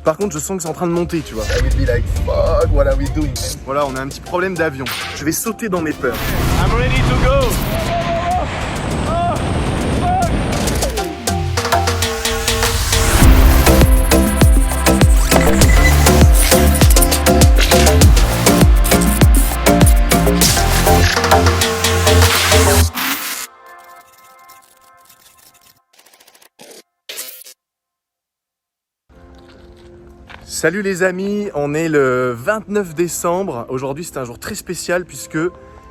Par contre, je sens que c'est en train de monter, tu vois. I will be like, fuck, what are we doing? Voilà, on a un petit problème d'avion. Je vais sauter dans mes peurs. I'm ready to go. Salut les amis, on est le 29 décembre. Aujourd'hui c'est un jour très spécial puisque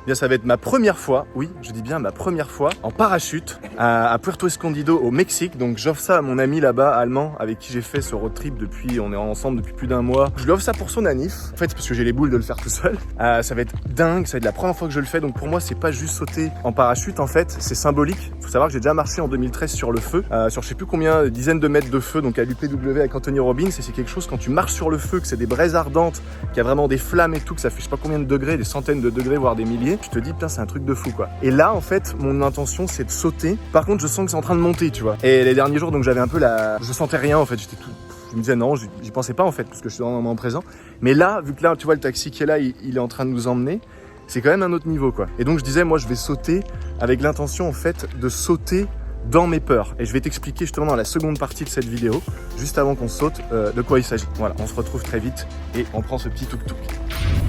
bien, ça va être ma première fois, oui je dis bien ma première fois, en parachute à Puerto Escondido au Mexique. Donc j'offre ça à mon ami là-bas, allemand, avec qui j'ai fait ce road trip depuis, on est ensemble depuis plus d'un mois. Je lui offre ça pour son anniv, en fait c'est parce que j'ai les boules de le faire tout seul. Ça va être dingue, ça va être la première fois que je le fais, donc pour moi c'est pas juste sauter en parachute en fait, c'est symbolique. Faut savoir que j'ai déjà marché en 2013 sur le feu, sur je sais plus combien, dizaines de mètres de feu, donc à l'UPW avec Anthony Robbins, et c'est quelque chose quand tu marches sur le feu, que c'est des braises ardentes, qu'il y a vraiment des flammes et tout, que ça fait je sais pas combien de degrés, des centaines de degrés, voire des milliers, tu te dis putain c'est un truc de fou quoi. Et là en fait mon intention c'est de sauter, par contre je sens que c'est en train de monter tu vois. Et les derniers jours donc j'avais un peu je sentais rien en fait, j'étais tout, je me disais non, j'y pensais pas en fait parce que je suis dans le moment présent. Mais là vu que là tu vois le taxi qui est là, il est en train de nous emmener, c'est quand même un autre niveau quoi. Et donc je disais moi je vais sauter avec l'intention en fait de sauter dans mes peurs. Et je vais t'expliquer justement dans la seconde partie de cette vidéo, juste avant qu'on saute, de quoi il s'agit. Voilà, on se retrouve très vite et on prend ce petit tuk-tuk.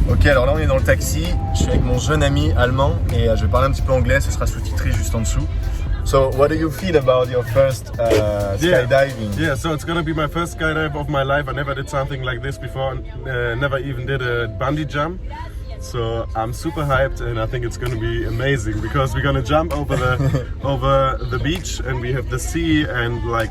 Ok, alors là on est dans le taxi, je suis avec mon jeune ami allemand et je vais parler un petit peu anglais, ce sera sous-titré juste en dessous. So, what do you feel about your first skydiving? Yeah, so it's gonna be my first skydive of my life. I never did something like this before, never even did a bungee jump. So I'm super hyped and I think it's going to be amazing because we're going to jump over the beach and we have the sea and like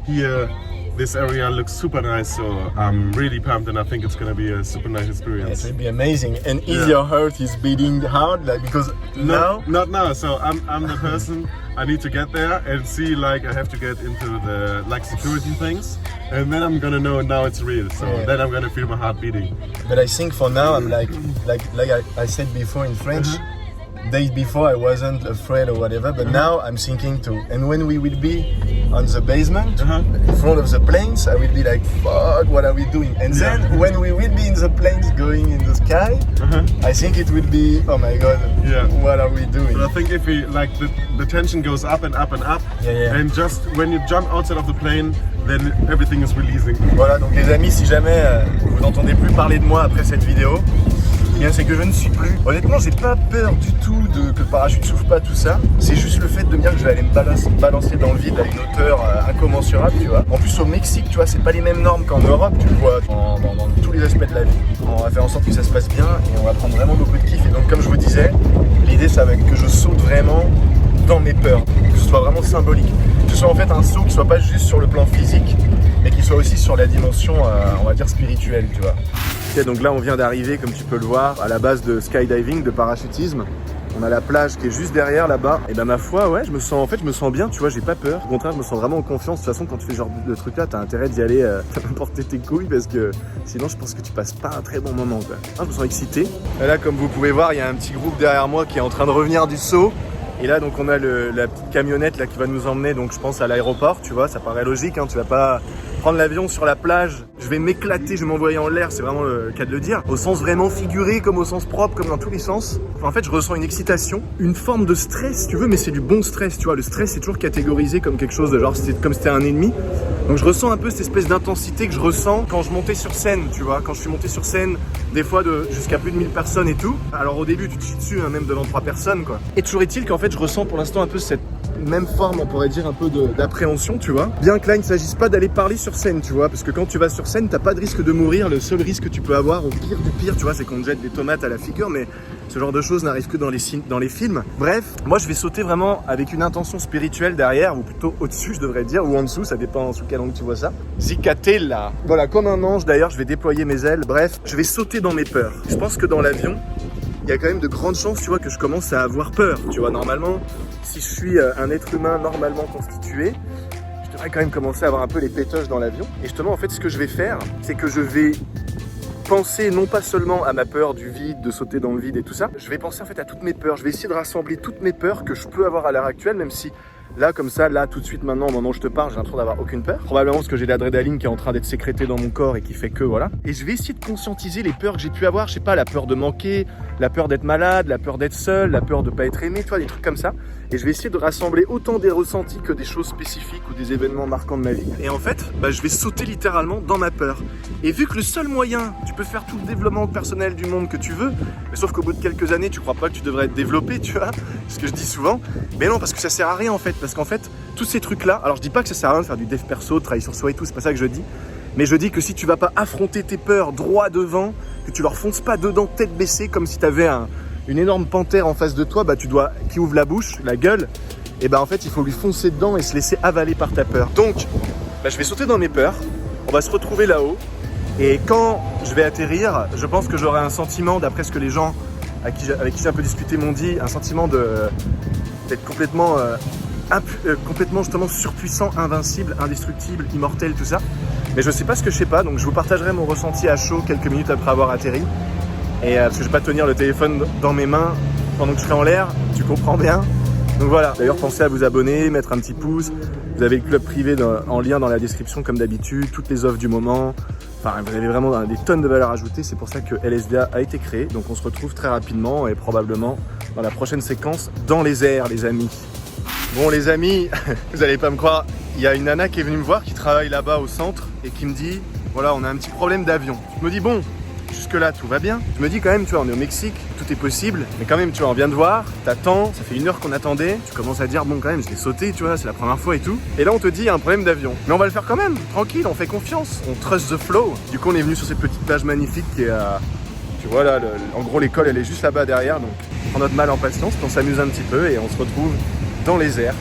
here this area looks super nice, so I'm really pumped and I think it's going to be a super nice experience. It will be amazing. And is your heart is beating hard like because not now. So I'm the person I need to get there and see like I have to get into the like security things and then I'm gonna know now it's real. So then I'm gonna feel my heart beating. But I think for now I'm like I said before in French, days before I wasn't afraid or whatever, but now I'm thinking too. And when we will be on the basement, in front of the planes, I will be like, fuck, what are we doing? And then when we will be in the planes going in the sky, I think it will be, oh my god, what are we doing? But I think if we, like the tension goes up and up and up, and just when you jump outside of the plane, then everything is releasing. Voilà, donc les amis, si jamais vous n'entendez plus parler de moi après cette vidéo, bien c'est que je ne suis plus. Honnêtement, j'ai pas peur du tout que le parachute souffle pas, tout ça. C'est juste le fait de me dire que je vais aller me balancer dans le vide à une hauteur incommensurable, tu vois. En plus au Mexique, tu vois, c'est pas les mêmes normes qu'en Europe, tu le vois, dans tous les aspects de la vie. On va faire en sorte que ça se passe bien et on va prendre vraiment beaucoup de kiff. Et donc comme je vous disais, l'idée ça va être que je saute vraiment dans mes peurs, que ce soit vraiment symbolique. Que ce soit en fait un saut qui soit pas juste sur le plan physique, mais qui soit aussi sur la dimension, on va dire, spirituelle, tu vois. Okay, donc là on vient d'arriver, comme tu peux le voir, à la base de skydiving, de parachutisme. On a la plage qui est juste derrière là-bas. Et ben ma foi, ouais, je me sens bien, tu vois, j'ai pas peur. Au contraire, je me sens vraiment en confiance. De toute façon, quand tu fais ce genre de truc là, t'as intérêt d'y aller porter tes couilles parce que sinon je pense que tu passes pas un très bon moment quoi. Je me sens excité. Et là, comme vous pouvez voir, il y a un petit groupe derrière moi qui est en train de revenir du saut. Et là donc on a la petite camionnette là qui va nous emmener, donc je pense à l'aéroport, tu vois, ça paraît logique, hein, tu vas pas prendre l'avion sur la plage, je vais m'éclater, je vais m'envoyer en l'air, c'est vraiment le cas de le dire, au sens vraiment figuré comme au sens propre, comme dans tous les sens. Enfin, en fait je ressens une excitation, une forme de stress si tu veux, mais c'est du bon stress, tu vois, le stress c'est toujours catégorisé comme quelque chose de genre, comme c'était un ennemi. Donc je ressens un peu cette espèce d'intensité que je ressens quand je montais sur scène, tu vois, quand je suis monté sur scène, des fois jusqu'à plus de 1000 personnes et tout. Alors au début tu te chies dessus, hein, même devant 3 personnes quoi. Et toujours est-il qu'en fait je ressens pour l'instant un peu cette même forme, on pourrait dire un peu d'appréhension, tu vois. Bien que là il ne s'agisse pas d'aller parler sur scène, tu vois, parce que quand tu vas sur scène, t'as pas de risque de mourir. Le seul risque que tu peux avoir, au pire du pire, tu vois, c'est qu'on te jette des tomates à la figure, mais ce genre de choses n'arrive que dans les films. Bref, moi je vais sauter vraiment avec une intention spirituelle derrière, ou plutôt au-dessus je devrais dire, ou en dessous, ça dépend sous quel angle tu vois ça. Zicatella. Voilà, comme un ange d'ailleurs, je vais déployer mes ailes. Bref, je vais sauter dans mes peurs. Je pense que dans l'avion, il y a quand même de grandes chances, tu vois, que je commence à avoir peur. Tu vois, normalement, si je suis un être humain normalement constitué, je devrais quand même commencer à avoir un peu les pétoches dans l'avion. Et justement, en fait, ce que je vais faire, c'est que je vais penser non pas seulement à ma peur du vide, de sauter dans le vide et tout ça, je vais penser en fait à toutes mes peurs. Je vais essayer de rassembler toutes mes peurs que je peux avoir à l'heure actuelle, même si Là, comme ça, là, tout de suite, maintenant, au moment où je te parle, j'ai l'impression d'avoir aucune peur. Probablement parce que j'ai l'adrénaline qui est en train d'être sécrétée dans mon corps et qui fait que, voilà. Et je vais essayer de conscientiser les peurs que j'ai pu avoir. Je sais pas, la peur de manquer, la peur d'être malade, la peur d'être seul, la peur de pas être aimé, tu vois, des trucs comme ça. Et je vais essayer de rassembler autant des ressentis que des choses spécifiques ou des événements marquants de ma vie. Et en fait, je vais sauter littéralement dans ma peur. Et vu que le seul moyen, tu peux faire tout le développement personnel du monde que tu veux, mais sauf qu'au bout de quelques années, tu crois pas que tu devrais être développé, tu vois, ce que je dis souvent. Mais non, parce que ça sert à rien en fait. Parce qu'en fait, tous ces trucs-là, alors je dis pas que ça sert à rien de faire du dev perso, de travailler sur soi et tout, c'est pas ça que je dis. Mais je dis que si tu vas pas affronter tes peurs droit devant, que tu leur fonces pas dedans tête baissée comme si tu avais une énorme panthère en face de toi, qui ouvre la bouche, la gueule, et en fait il faut lui foncer dedans et se laisser avaler par ta peur. Donc je vais sauter dans mes peurs, on va se retrouver là-haut, et quand je vais atterrir, je pense que j'aurai un sentiment, d'après ce que les gens avec qui j'ai un peu discuté m'ont dit, un sentiment d'être complètement justement surpuissant, invincible, indestructible, immortel, tout ça. Mais je sais pas ce que je sais pas, donc je vous partagerai mon ressenti à chaud quelques minutes après avoir atterri. Et parce que je vais pas tenir le téléphone dans mes mains pendant que je serai en l'air, tu comprends bien. Donc voilà, d'ailleurs pensez à vous abonner, mettre un petit pouce. Vous avez le club privé en lien dans la description comme d'habitude, toutes les offres du moment. Enfin, vous avez vraiment des tonnes de valeur ajoutée, c'est pour ça que LSDA a été créé. Donc on se retrouve très rapidement et probablement dans la prochaine séquence dans les airs, les amis. Bon les amis, vous allez pas me croire, il y a une nana qui est venue me voir, qui travaille là-bas au centre et qui me dit, voilà, on a un petit problème d'avion. Je me dis, bon, jusque là tout va bien. Je me dis quand même, tu vois, on est au Mexique, tout est possible, mais quand même, tu vois, on vient de voir, t'attends, ça fait 1 heure qu'on attendait, tu commences à dire, bon quand même, je l'ai sauté, tu vois, c'est la première fois et tout. Et là on te dit, il y a un problème d'avion. Mais on va le faire quand même, tranquille, on fait confiance, on trust the flow. Du coup on est venu sur cette petite plage magnifique qui est à... Tu vois là, en gros l'école elle est juste là-bas derrière, donc on prend notre mal en patience, puis on s'amuse un petit peu et on se retrouve dans les airs.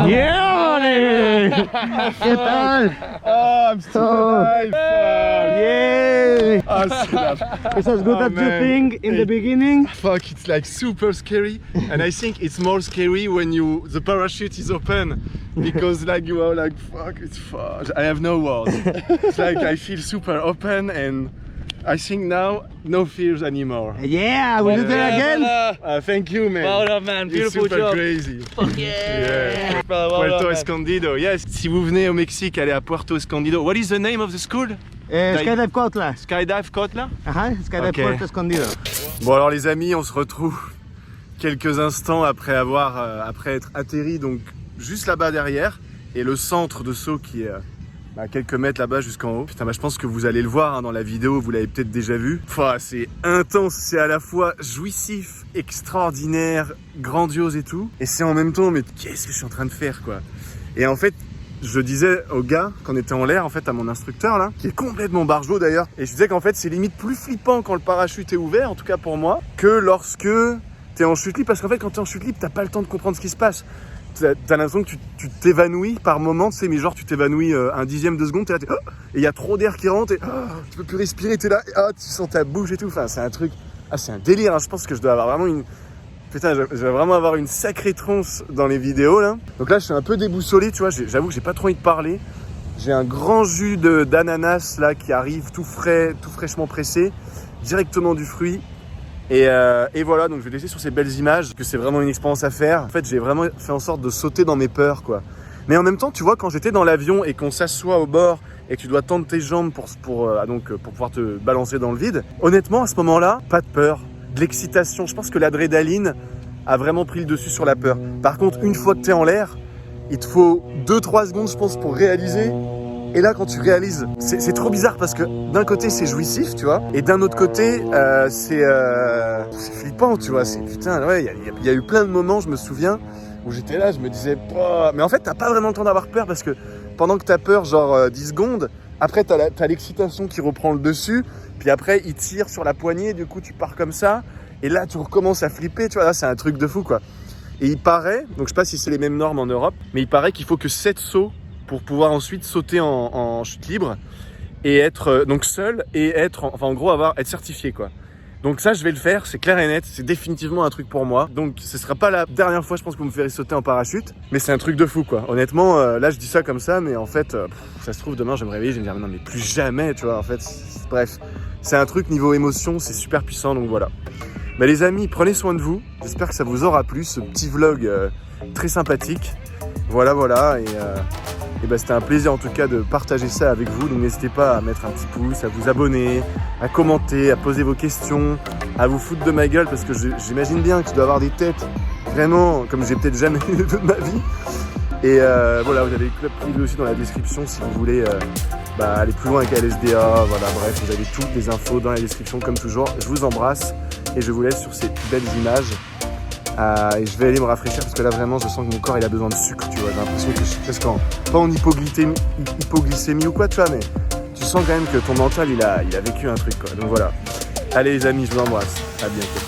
Yeah! ¿Qué tal? Oh, I'm still alive! Yeah! Oh, that. It's as good as you think in the beginning. Fuck, it's like super scary, and I think it's more scary when the parachute is open, because like you are like, fuck, it's far. I have no words. It's like I feel super open, and I think now no fears anymore. Yeah, will you do it again? Thank you, man. Well done, man. Beautiful it's super job. Crazy. Fuck yeah. Brother, well Puerto done, man. Escondido, yes. Si vous venez au Mexique, allez à Puerto Escondido. What is the name of the school? Skydive Kotla. Skydive Kotla? Ajá, Skydive Ok. Puerto Escondido. Bon alors les amis, on se retrouve quelques instants après après être atterri, donc juste là-bas derrière, et le centre de saut qui est à quelques mètres là-bas jusqu'en haut. Putain, je pense que vous allez le voir dans la vidéo, vous l'avez peut-être déjà vu. C'est intense, c'est à la fois jouissif, extraordinaire, grandiose et tout, et c'est en même temps, mais qu'est-ce que je suis en train de faire, quoi. Et en fait, je disais au gars, quand on était en l'air, en fait, à mon instructeur là, qui est complètement barjot d'ailleurs, et je disais qu'en fait, c'est limite plus flippant quand le parachute est ouvert, en tout cas pour moi, que lorsque t'es en chute libre, parce qu'en fait, quand t'es en chute libre, t'as pas le temps de comprendre ce qui se passe. T'as l'impression que tu t'évanouis par moment, tu sais, mais genre tu t'évanouis un dixième de seconde, t'es là, et il y a trop d'air qui rentre, et tu peux plus respirer, t'es là, et tu sens ta bouche et tout, enfin, c'est un truc, c'est un délire, hein. Je pense que je dois avoir vraiment je vais vraiment avoir une sacrée tronche dans les vidéos là. Donc là je suis un peu déboussolé, tu vois, j'avoue que j'ai pas trop envie de parler. J'ai un grand jus d'ananas là qui arrive tout frais, tout fraîchement pressé, directement du fruit. Et voilà, donc je vais laisser sur ces belles images que c'est vraiment une expérience à faire. En fait j'ai vraiment fait en sorte de sauter dans mes peurs, quoi. Mais en même temps, tu vois, quand j'étais dans l'avion et qu'on s'assoit au bord et que tu dois tendre tes jambes pour pouvoir te balancer dans le vide, honnêtement à ce moment-là, pas de peur. De l'excitation, je pense que l'adrénaline a vraiment pris le dessus sur la peur. Par contre, une fois que tu es en l'air, il te faut 2-3 secondes, je pense, pour réaliser. Et là, quand tu réalises, c'est trop bizarre parce que d'un côté, c'est jouissif, tu vois, et d'un autre côté, c'est flippant, tu vois. Putain, ouais, il y a eu plein de moments, je me souviens, où j'étais là, je me disais, mais en fait, t'as pas vraiment le temps d'avoir peur parce que pendant que t'as peur, genre 10 secondes, après, t'as l'excitation qui reprend le dessus. Puis après, il tire sur la poignée, du coup, tu pars comme ça. Et là, tu recommences à flipper, tu vois. Là, c'est un truc de fou, quoi. Et il paraît, donc je sais pas si c'est les mêmes normes en Europe, mais il paraît qu'il faut que 7 sauts pour pouvoir ensuite sauter en chute libre et être donc seul et être, en gros, être certifié, quoi. Donc ça, je vais le faire, c'est clair et net, c'est définitivement un truc pour moi. Donc ce sera pas la dernière fois, je pense, que vous me ferez sauter en parachute, mais c'est un truc de fou, quoi. Honnêtement, là, je dis ça comme ça, mais en fait, ça se trouve, demain, je vais me réveiller, je vais me dire, non, mais plus jamais, tu vois, en fait, bref. C'est un truc niveau émotion, c'est super puissant, donc voilà. Bah les amis, prenez soin de vous, j'espère que ça vous aura plu, ce petit vlog très sympathique. Voilà, et bah, c'était un plaisir en tout cas de partager ça avec vous, donc n'hésitez pas à mettre un petit pouce, à vous abonner, à commenter, à poser vos questions, à vous foutre de ma gueule, parce que j'imagine bien que je dois avoir des têtes vraiment comme j'ai peut-être jamais eu de ma vie. Et voilà, vous avez le club privé aussi dans la description si vous voulez aller plus loin avec LSDA, voilà, bref, vous avez toutes les infos dans la description comme toujours. Je vous embrasse et je vous laisse sur ces belles images. Et je vais aller me rafraîchir parce que là vraiment je sens que mon corps il a besoin de sucre, tu vois. J'ai l'impression que je suis presque pas en hypoglycémie ou quoi, tu vois, mais tu sens quand même que ton mental il a vécu un truc, quoi. Donc voilà. Allez les amis, je vous embrasse. À bientôt.